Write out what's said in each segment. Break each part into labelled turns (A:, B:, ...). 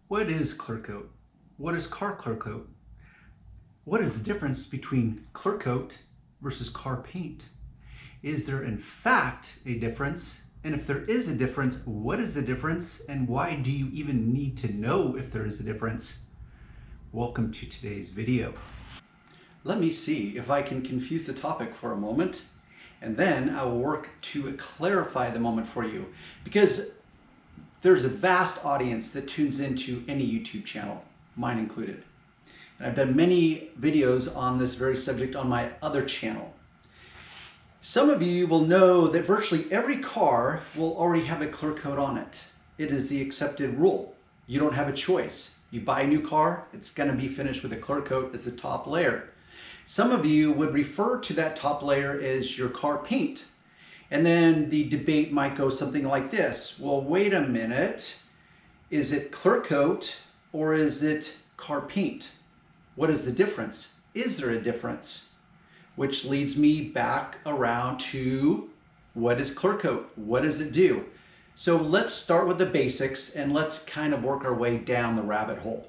A: What is clear coat? What is car clear coat? What is the difference between clear coat versus car paint? Is there in fact a difference? And if there is a difference, what is the difference? And why do you even need to know if there is a difference? Welcome to today's video. Let me see if I can confuse the topic for a moment, and then I will work to clarify the moment for you, because there's a vast audience that tunes into any YouTube channel, mine included. And I've done many videos on this very subject on my other channel. Some of you will know that virtually every car will already have a clear coat on it. It is the accepted rule. You don't have a choice. You buy a new car, it's going to be finished with a clear coat as the top layer. Some of you would refer to that top layer as your car paint. And then the debate might go something like this. Well, wait a minute. Is it clear coat or is it car paint? What is the difference? Is there a difference? Which leads me back around to what is clear coat? What does it do? So let's start with the basics and let's kind of work our way down the rabbit hole.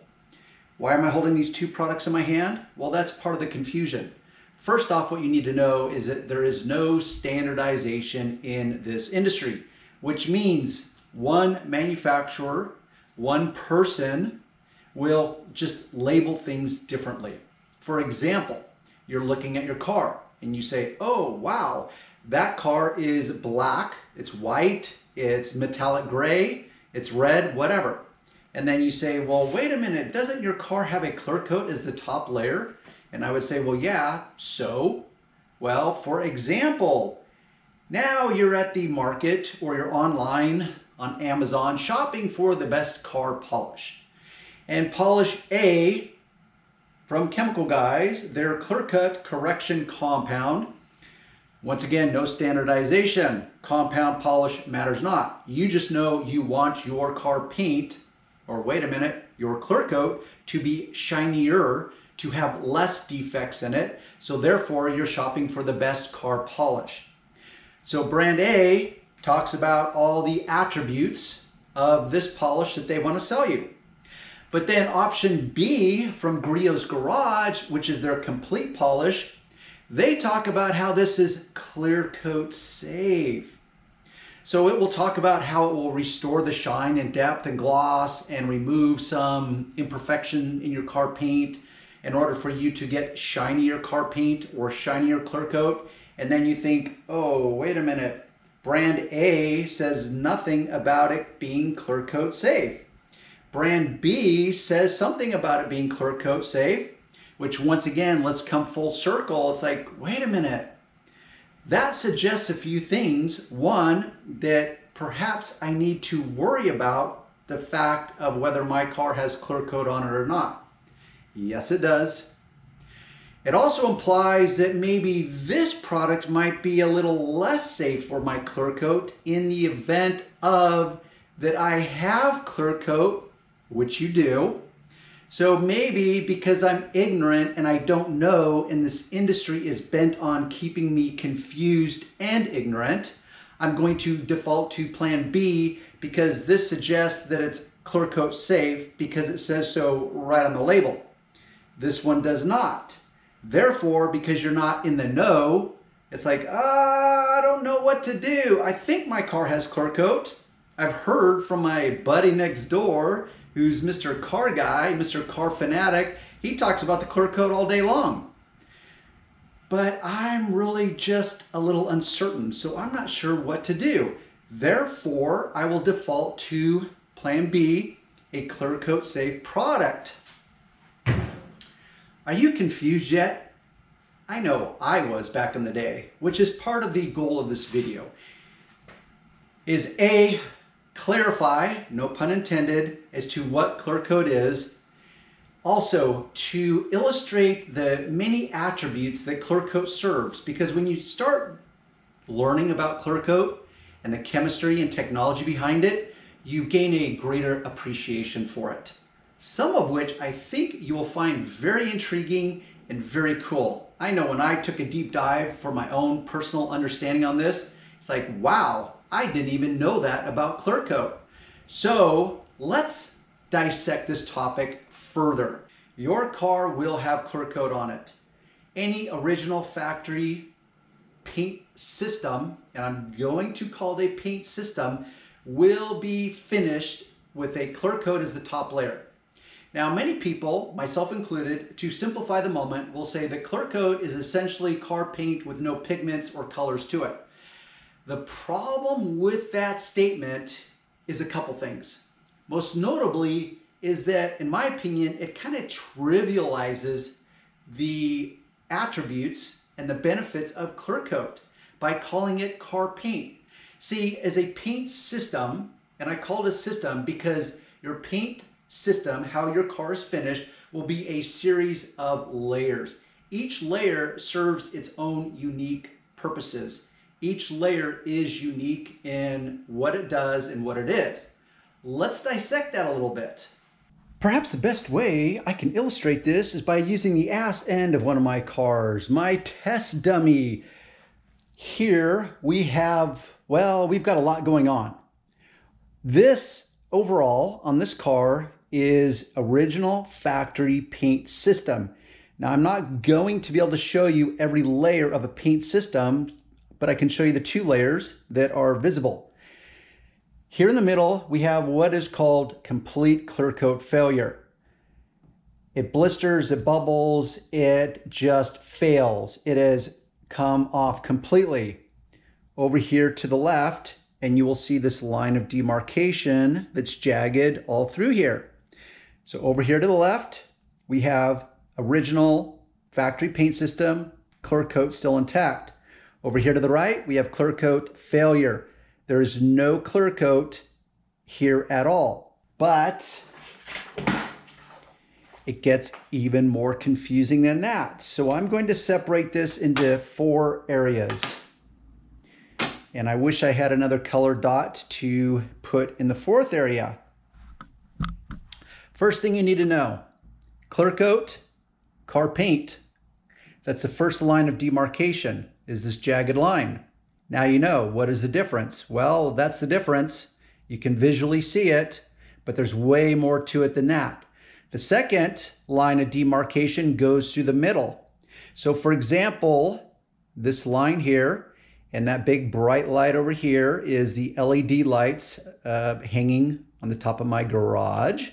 A: Why am I holding these two products in my hand? Well, that's part of the confusion. First off, what you need to know is that there is no standardization in this industry, which means one manufacturer, one person will just label things differently. For example, you're looking at your car and you say, oh, wow, that car is black, it's white, it's metallic gray, it's red, whatever. And then you say, well, wait a minute, doesn't your car have a clear coat as the top layer? And I would say, well, yeah, so? Well, for example, now you're at the market or you're online on Amazon shopping for the best car polish. And polish A from Chemical Guys, their clear coat correction compound. Once again, no standardization. Compound polish matters not. You just know you want your car paint, or wait a minute, your clear coat to be shinier, to have less defects in it. So therefore, you're shopping for the best car polish. So brand A talks about all the attributes of this polish that they want to sell you. But then option B from Griot's Garage, which is their complete polish, they talk about how this is clear coat safe. So it will talk about how it will restore the shine and depth and gloss and remove some imperfection in your car paint in order for you to get shinier car paint or shinier clear coat. And then you think, oh, wait a minute, brand A says nothing about it being clear coat safe. Brand B says something about it being clear coat safe, which once again, let's come full circle. It's like, wait a minute. That suggests a few things. One, that perhaps I need to worry about the fact of whether my car has clear coat on it or not. Yes, it does. It also implies that maybe this product might be a little less safe for my clear coat in the event of that I have clear coat, which you do. So maybe because I'm ignorant and I don't know, and this industry is bent on keeping me confused and ignorant, I'm going to default to plan B because this suggests that it's clear coat safe because it says so right on the label. This one does not. Therefore, because you're not in the know, it's like, I don't know what to do. I think my car has clear coat. I've heard from my buddy next door, who's Mr. Car Guy, Mr. Car Fanatic. He talks about the clear coat all day long. But I'm really just a little uncertain, so I'm not sure what to do. Therefore, I will default to plan B, a clear coat safe product. Are you confused yet? I know I was back in the day, which is part of the goal of this video, is A, clarify, no pun intended, as to what clear coat is. Also, to illustrate the many attributes that clear coat serves, because when you start learning about clear coat and the chemistry and technology behind it, you gain a greater appreciation for it. Some of which I think you will find very intriguing and very cool. I know when I took a deep dive for my own personal understanding on this, it's like, wow, I didn't even know that about clear coat. So let's dissect this topic further. Your car will have clear coat on it. Any original factory paint system, and I'm going to call it a paint system, will be finished with a clear coat as the top layer. Now, many people, myself included, to simplify the moment, will say that clear coat is essentially car paint with no pigments or colors to it. The problem with that statement is a couple things. Most notably is that, in my opinion, it kind of trivializes the attributes and the benefits of clear coat by calling it car paint. See, as a paint system, and I call it a system because your paint system, how your car is finished, will be a series of layers. Each layer serves its own unique purposes. Each layer is unique in what it does and what it is. Let's dissect that a little bit. Perhaps the best way I can illustrate this is by using the ass end of one of my cars, my test dummy. Here we have, well, we've got a lot going on. This overall on this car is original factory paint system. Now, I'm not going to be able to show you every layer of a paint system, but I can show you the two layers that are visible. Here in the middle, we have what is called complete clear coat failure. It blisters, it bubbles, it just fails. It has come off completely. Over here to the left, and you will see this line of demarcation that's jagged all through here. So over here to the left, we have original factory paint system, clear coat still intact. Over here to the right, we have clear coat failure. There is no clear coat here at all, but it gets even more confusing than that. So I'm going to separate this into 4 areas. And I wish I had another color dot to put in the 4th area. First thing you need to know, clear coat, car paint. That's the first line of demarcation, is this jagged line. Now you know, what is the difference? Well, that's the difference. You can visually see it, but there's way more to it than that. The second line of demarcation goes through the middle. So for example, this line here and that big bright light over here is the LED lights hanging on the top of my garage.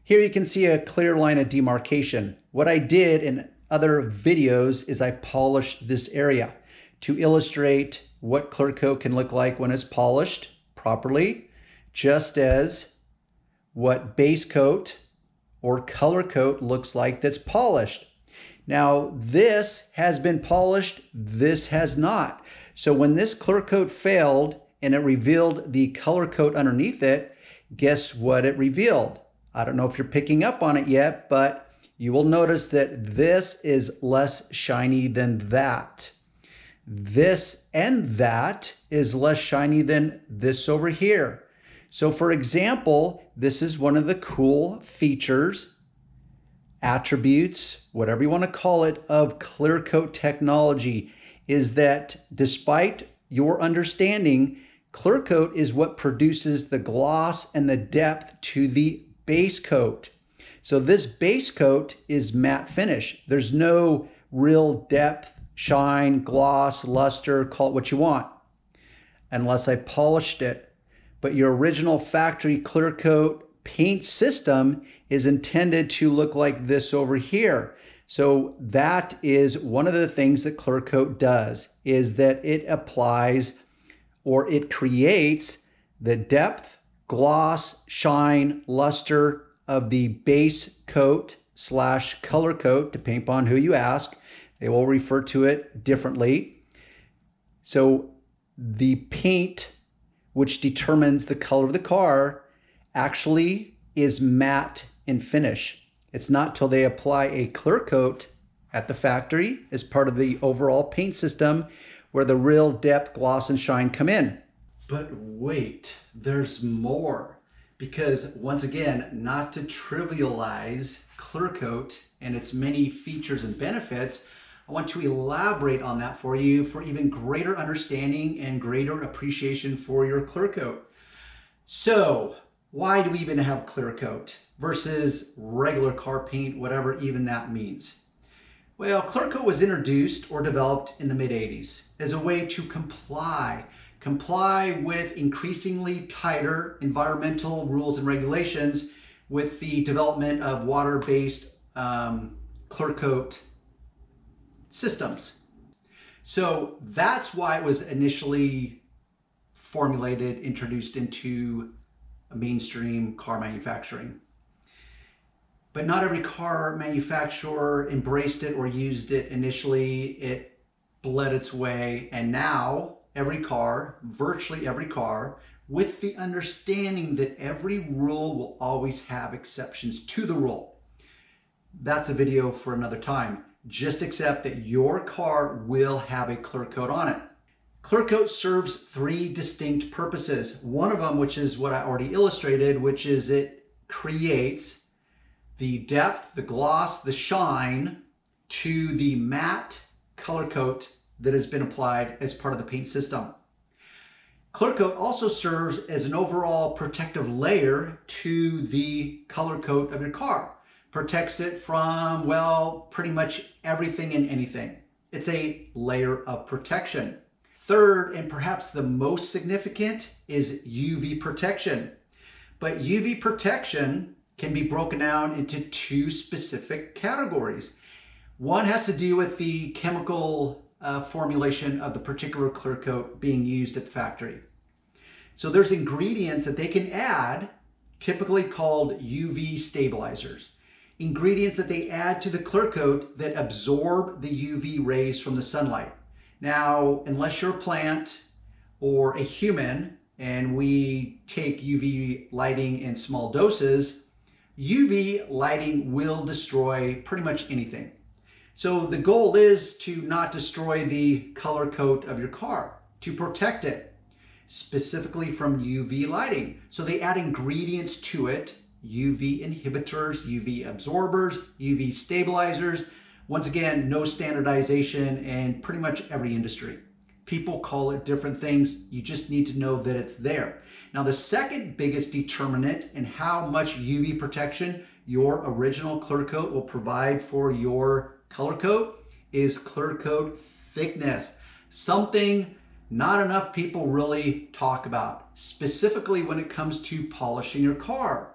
A: Here you can see a clear line of demarcation. What I did in other videos is I polished this area to illustrate what clear coat can look like when it's polished properly, just as what base coat or color coat looks like that's polished. Now, this has been polished, this has not. So when this clear coat failed and it revealed the color coat underneath it, guess what it revealed? I don't know if you're picking up on it yet, but you will notice that this is less shiny than that. This and that is less shiny than this over here. So for example, this is one of the cool features, attributes, whatever you want to call it, of clear coat technology, is that despite your understanding, clear coat is what produces the gloss and the depth to the base coat. So this base coat is matte finish. There's no real depth, shine, gloss, luster, call it what you want, unless I polished it. But your original factory clear coat paint system is intended to look like this over here. So that is one of the things that clear coat does, is that it applies or it creates the depth, gloss, shine, luster of the base coat / color coat, depending upon who you ask. They will refer to it differently. So the paint, which determines the color of the car, actually is matte in finish. It's not till they apply a clear coat at the factory as part of the overall paint system where the real depth, gloss, and shine come in. But wait, there's more. Because once again, not to trivialize clear coat and its many features and benefits, I want to elaborate on that for you for even greater understanding and greater appreciation for your clear coat. So why do we even have clear coat versus regular car paint, whatever even that means? Well, clear coat was introduced or developed in the mid-80s as a way to comply with increasingly tighter environmental rules and regulations with the development of water-based clear coat systems. So that's why it was initially formulated, introduced into mainstream car manufacturing. But not every car manufacturer embraced it or used it initially. It bled its way, and now every car, virtually every car, with the understanding that every rule will always have exceptions to the rule. That's a video for another time. Just accept that your car will have a clear coat on it. Clear coat serves three distinct purposes. One of them, which is what I already illustrated, which is it creates the depth, the gloss, the shine to the matte color coat that has been applied as part of the paint system. Clear coat also serves as an overall protective layer to the color coat of your car. Protects it from, well, pretty much everything and anything. It's a layer of protection. Third, and perhaps the most significant, is UV protection. But UV protection can be broken down into two specific categories. One has to do with the chemical formulation of the particular clear coat being used at the factory. So there's ingredients that they can add, typically called UV stabilizers. Ingredients that they add to the clear coat that absorb the UV rays from the sunlight. Now, unless you're a plant or a human and we take UV lighting in small doses, UV lighting will destroy pretty much anything. So the goal is to not destroy the color coat of your car, to protect it, specifically from UV lighting. So they add ingredients to it, UV inhibitors, UV absorbers, UV stabilizers. Once again, no standardization in pretty much every industry. People call it different things. You just need to know that it's there. Now, the second biggest determinant in how much UV protection your original clear coat will provide for your color coat is clear coat thickness. Something not enough people really talk about, specifically when it comes to polishing your car.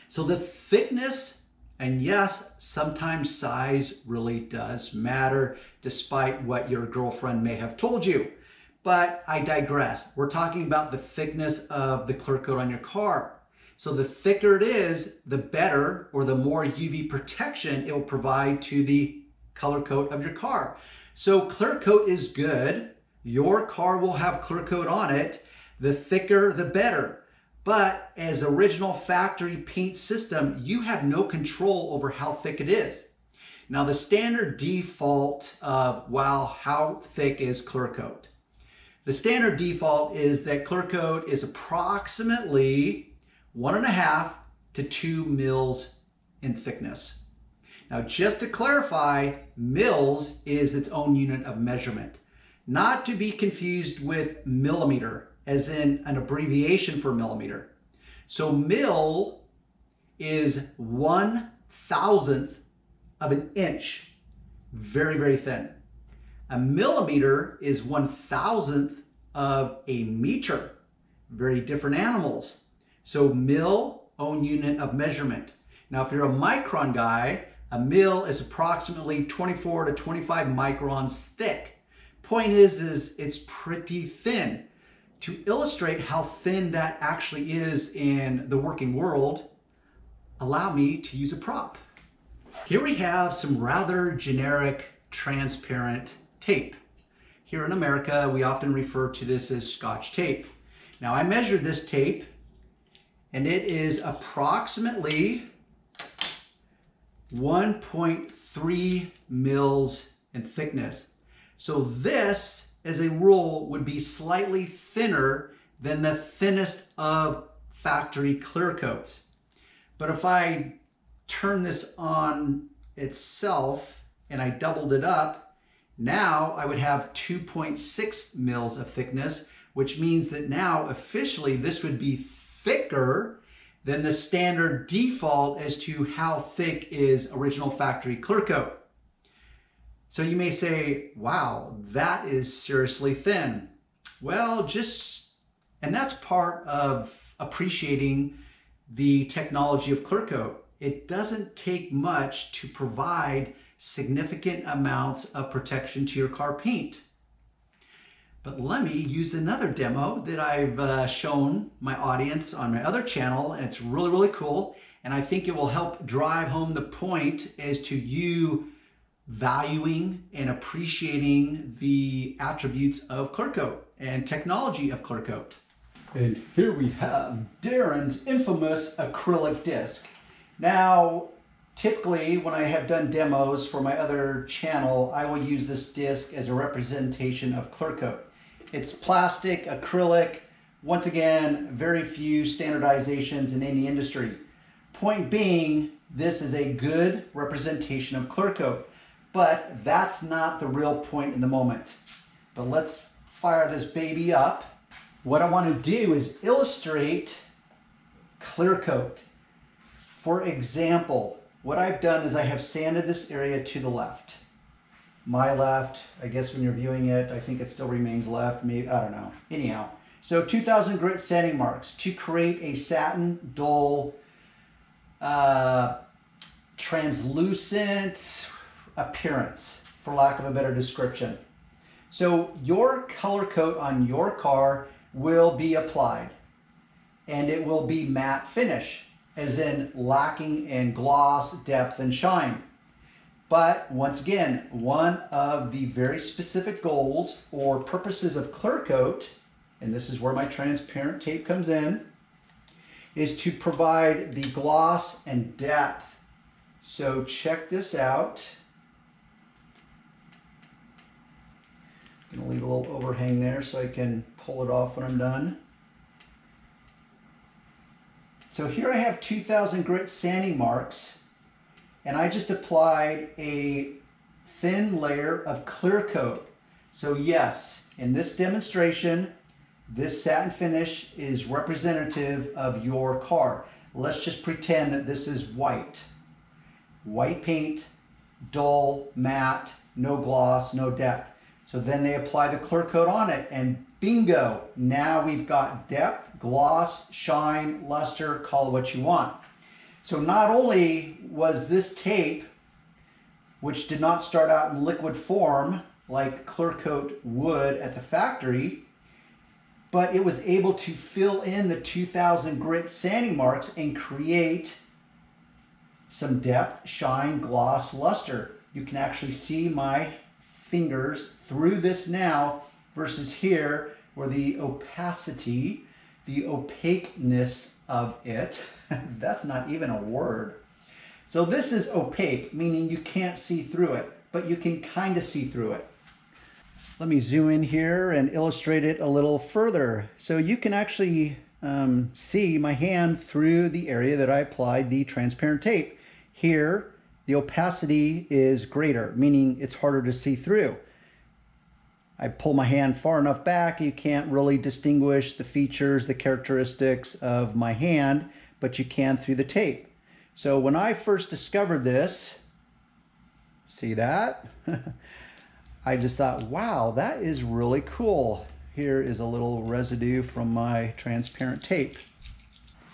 A: So the thickness, and yes, sometimes size really does matter, despite what your girlfriend may have told you. But I digress. We're talking about the thickness of the clear coat on your car. So the thicker it is, the better, or the more UV protection it will provide to the color coat of your car. So clear coat is good. Your car will have clear coat on it. The thicker, the better. But as original factory paint system, you have no control over how thick it is. Now the standard default of, wow, how thick is clear coat? The standard default is that clear coat is approximately 1.5 to 2 mils in thickness. Now, just to clarify, mils is its own unit of measurement, not to be confused with millimeter, as in an abbreviation for millimeter. So mil is 1/1000th of an inch, very, very thin. A millimeter is 1/1000th of a meter, very different animals. So mil, own unit of measurement. Now, if you're a micron guy, a mil is approximately 24 to 25 microns thick. Point is it's pretty thin. To illustrate how thin that actually is in the working world, allow me to use a prop. Here we have some rather generic, transparent tape. Here in America, we often refer to this as Scotch tape. Now, I measured this tape, and it is approximately 1.3 mils in thickness. So this, as a rule, would be slightly thinner than the thinnest of factory clear coats. But if I turn this on itself and I doubled it up, now I would have 2.6 mils of thickness, which means that now officially this would be thicker than the standard default as to how thick is original factory clear coat. So you may say, wow, that is seriously thin. Well, and that's part of appreciating the technology of clear coat. It doesn't take much to provide significant amounts of protection to your car paint. But let me use another demo that I've shown my audience on my other channel, and it's really, really cool. And I think it will help drive home the point as to you valuing and appreciating the attributes of clear coat and technology of clear coat. And here we have Darren's infamous acrylic disc. Now, typically when I have done demos for my other channel, I will use this disc as a representation of clear coat. It's plastic, acrylic, once again, very few standardizations in any industry. Point being, this is a good representation of clear coat. But that's not the real point in the moment. But let's fire this baby up. What I want to do is illustrate clear coat. For example, what I've done is I have sanded this area to the left. My left, I guess when you're viewing it, I think it still remains left, maybe, I don't know. Anyhow, so 2000 grit sanding marks to create a satin, dull, translucent appearance, for lack of a better description. So your color coat on your car will be applied, and it will be matte finish, as in lacking in gloss, depth, and shine. But once again, one of the very specific goals or purposes of clear coat, and this is where my transparent tape comes in, is to provide the gloss and depth. So check this out. I'm going to leave a little overhang there so I can pull it off when I'm done. So here I have 2000 grit sanding marks, and I just applied a thin layer of clear coat. So yes, in this demonstration, this satin finish is representative of your car. Let's just pretend that this is white. White paint, dull, matte, no gloss, no depth. So then they apply the clear coat on it, and bingo, now we've got depth, gloss, shine, luster, call it what you want. So not only was this tape, which did not start out in liquid form like clear coat would at the factory, but it was able to fill in the 2000 grit sanding marks and create some depth, shine, gloss, luster. You can actually see my fingers through this now versus here where the opacity, the opaqueness of it, that's not even a word. So this is opaque, meaning you can't see through it, but you can kind of see through it. Let me zoom in here and illustrate it a little further. So you can actually see my hand through the area that I applied the transparent tape. Here, the opacity is greater, meaning it's harder to see through. I pull my hand far enough back, you can't really distinguish the features, the characteristics of my hand, but you can through the tape. So when I first discovered this, see that? I just thought, wow, that is really cool. Here is a little residue from my transparent tape.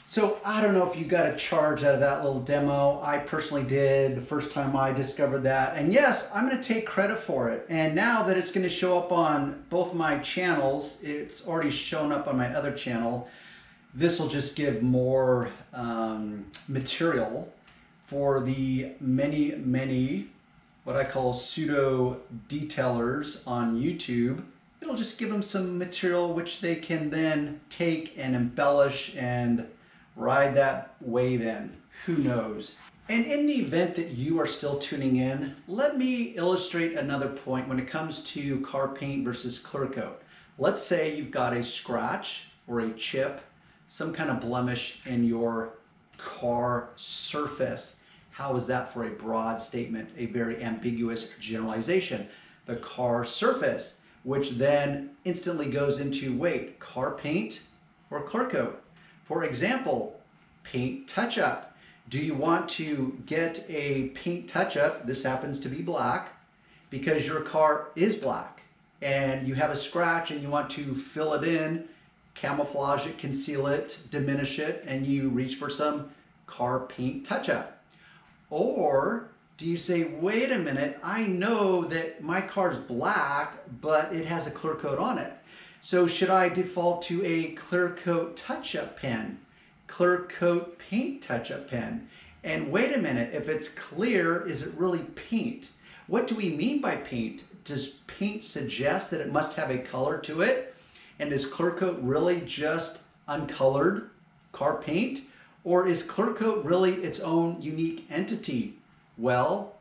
A: So I don't know if you got a charge out of that little demo. I personally did the first time I discovered that. And yes, I'm going to take credit for it. And now that it's going to show up on both my channels, it's already shown up on my other channel, this will just give more material for the many what I call pseudo detailers on YouTube. It'll just give them some material which they can then take and embellish and ride that wave in. Who knows? And in the event that you are still tuning in, let me illustrate another point when it comes to car paint versus clear coat. Let's say you've got a scratch or a chip, some kind of blemish in your car surface. How is that for a broad statement, a very ambiguous generalization? The car surface, which then instantly goes into, wait, car paint or clear coat? For example, paint touch-up. Do you want to get a paint touch-up, this happens to be black, because your car is black and you have a scratch and you want to fill it in, camouflage it, conceal it, diminish it, and you reach for some car paint touch-up? Or do you say, wait a minute, I know that my car's black, but it has a clear coat on it. So should I default to a clear coat touch-up pen, clear coat paint touch-up pen? And wait a minute, if it's clear, is it really paint? What do we mean by paint? Does paint suggest that it must have a color to it? And is clear coat really just uncolored car paint? Or is clear coat really its own unique entity? Well,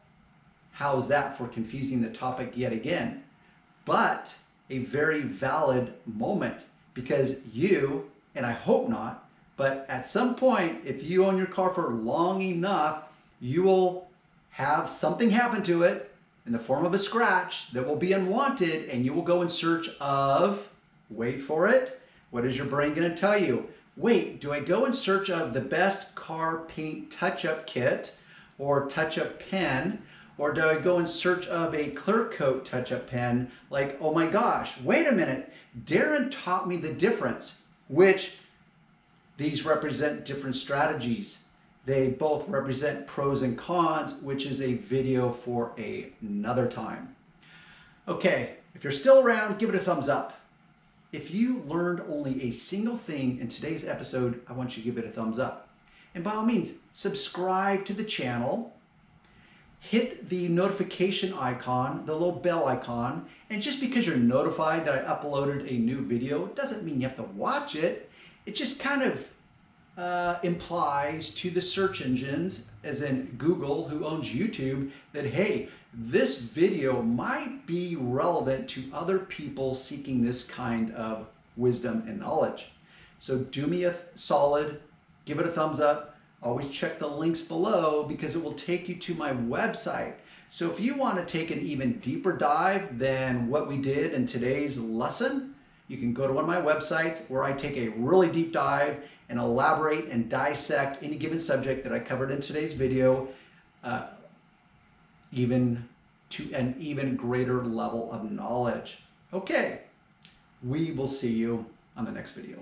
A: how's that for confusing the topic yet again? But a very valid moment, because you, and I hope not, but at some point, if you own your car for long enough, you will have something happen to it in the form of a scratch that will be unwanted, and you will go in search of, wait for it, what is your brain going to tell you? Wait, do I go in search of the best car paint touch-up kit or touch-up pen, or do I go in search of a clear coat touch-up pen? Like, oh my gosh, wait a minute, Darren taught me the difference, which these represent different strategies. They both represent pros and cons, which is a video for another time. Okay, if you're still around, give it a thumbs up. If you learned only a single thing in today's episode, I want you to give it a thumbs up. And by all means, subscribe to the channel, hit the notification icon, the little bell icon, and just because you're notified that I uploaded a new video doesn't mean you have to watch it. It just kind of implies to the search engines, as in Google, who owns YouTube, that hey, this video might be relevant to other people seeking this kind of wisdom and knowledge. So do me a solid, give it a thumbs up. Always check the links below because it will take you to my website. So if you want to take an even deeper dive than what we did in today's lesson, you can go to one of my websites where I take a really deep dive and elaborate and dissect any given subject that I covered in today's video, even to an even greater level of knowledge. Okay, we will see you on the next video.